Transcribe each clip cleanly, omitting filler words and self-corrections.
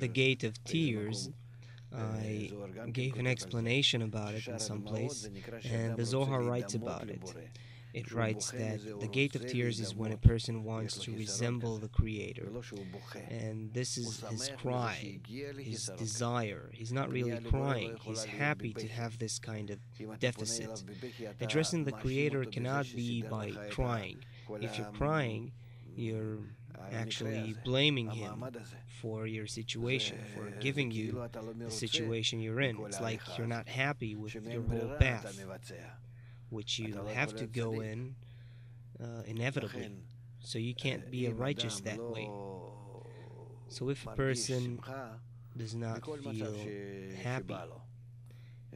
The Gate of Tears, I gave an explanation about it in some place, and the Zohar writes about it. It writes that the Gate of Tears is when a person wants to resemble the Creator, and this is his cry, his desire. He's not really crying, he's happy to have this kind of deficit. Addressing the Creator cannot be by crying. If you're crying, you're actually blaming him for your situation, for giving you the situation you're in. It's like you're not happy with your whole path, which you have to go in inevitably. So you can't be a righteous that way. So if a person does not feel happy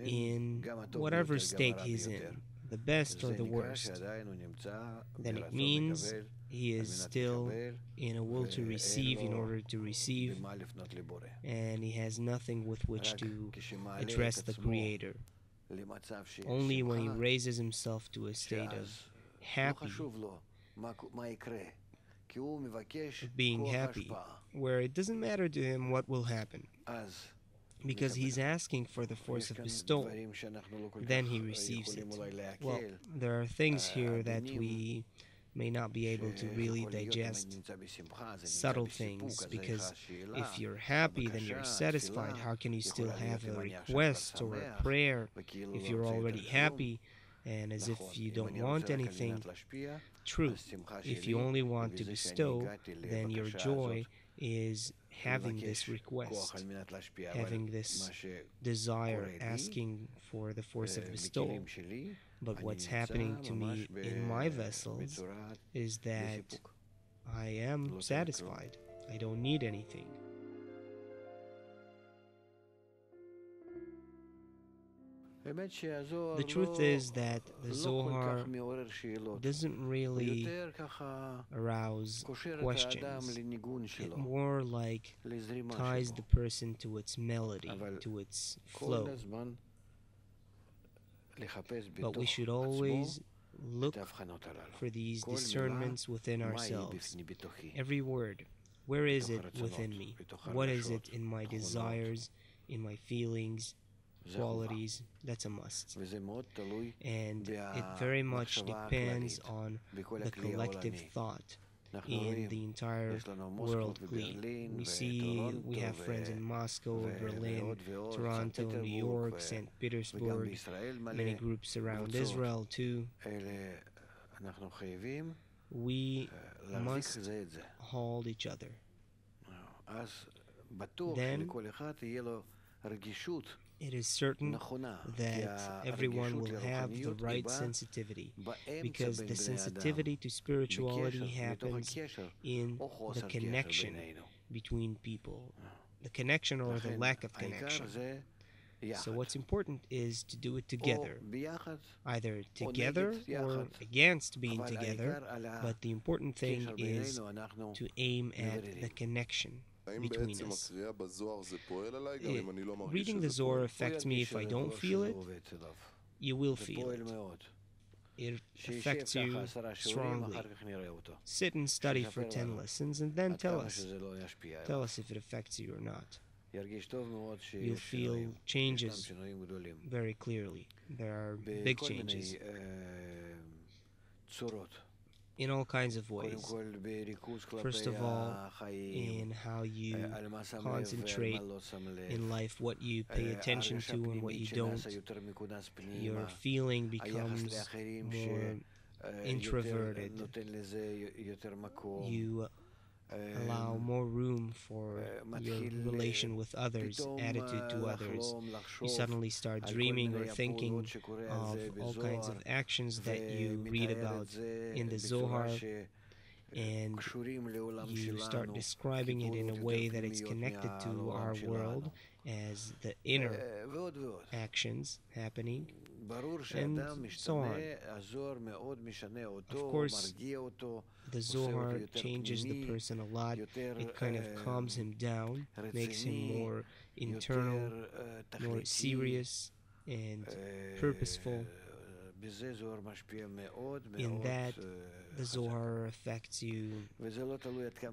in whatever state he's in, the best or the worst, then it means he is still in a will to receive in order to receive, and he has nothing with which to address the Creator. Only when he raises himself to a state of happy, of being happy, where it doesn't matter to him what will happen, because he's asking for the force of bestowal, then he receives it. Well, there are things here that we may not be able to really digest, subtle things, because if you're happy, then you're satisfied. How can you still have a request or a prayer if you're already happy and as if you don't want anything? True, if you only want to bestow, then your joy is having this request, having this desire, asking for the force of bestowal. But what's happening to me in my vessels is that I am satisfied. I don't need anything. The truth is that the Zohar doesn't really arouse questions. It more like ties the person to its melody, to its flow. But we should always look for these discernments within ourselves. Every word, where is it within me? What is it in my desires, in my feelings, qualities? That's a must. And it very much depends on the collective thought in the entire world clean. We have friends in Moscow, Berlin, Toronto, New York, St. Petersburg, many groups around Israel too. We must hold each other. Then it is certain that everyone will have the right sensitivity, because the sensitivity to spirituality happens in the connection between people, the connection or the lack of connection. So what's important is to do it together, either together or against being together, but the important thing is to aim at the connection between us. Reading the Zohar affects me if I don't feel it. You will feel it. It affects you strongly. Sit and study for 10 lessons and then tell us. Tell us if it affects you or not. You'll feel changes very clearly. There are big changes in all kinds of ways. First of all, in how you concentrate in life, what you pay attention to and what you don't. Your feeling becomes more introverted. You allow more room for your relation with others, attitude to others. You suddenly start dreaming or thinking of all kinds of actions that you read about in the Zohar, and you start describing it in a way that it's connected to our world as the inner actions happening, and so on. Of course, the Zohar changes the person a lot. It kind of calms him down, makes him more internal, more serious and purposeful. In that, the Zohar affects you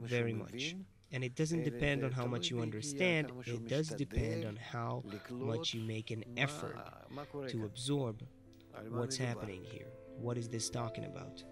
very much. And it doesn't depend on how much you understand, it does depend on how much you make an effort to absorb what's happening here. What is this talking about?